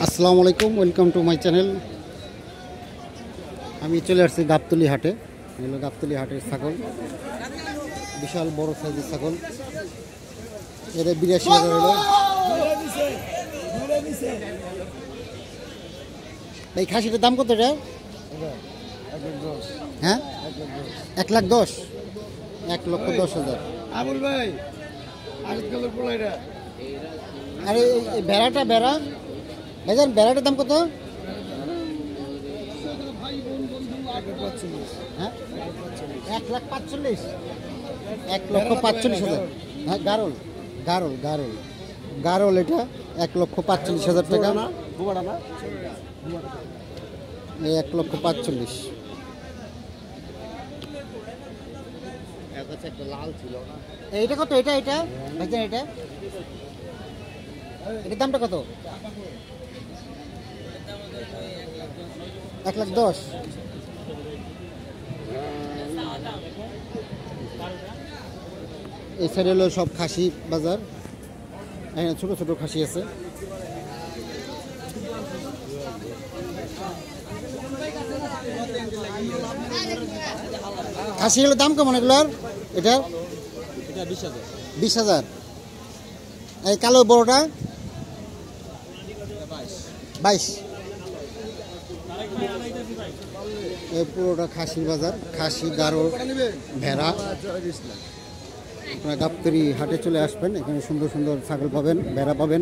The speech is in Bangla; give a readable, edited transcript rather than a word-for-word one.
আসসালামু আলাইকুম, ওয়েলকাম টু মাই চ্যানেল। আমি চলে আসছি গাবতলী হাটে। হলো গাবতলী হাটের ছাগল, বিশাল বড় সাইজের ছাগল। এটা 82,000 হলো। এই খাসিটার দাম কত? এটা হ্যাঁ 1,10,000, 1,10,000। আবুল ভাই আরে এই ভেড়াটা ভাইজান, ভেড়াটার দাম কত? হ্যাঁ 1,45,000, 1,45,000। হ্যাঁ গারল গারল গারল গারল এটা 1,45,000 টাকা। এই 1,45,000। লাল ছিল না এইটা কত? এটা ভাইজান, এটার দামটা কত? 1,10,000। এই সাইডে হলো সব খাসি বাজার। এখানে ছোট ছোট খাসি আছে। খাসিগুলোর দাম কেমন এগুলোর? এটার 20,000। এই কালো বড়টা 22। এই পুরোটা খাসির বাজার। খাসি, গারো, ভেড়া। আপনারা গাবতলী হাটে চলে আসবেন, এখানে সুন্দর সুন্দর ছাগল পাবেন, ভেড়া পাবেন।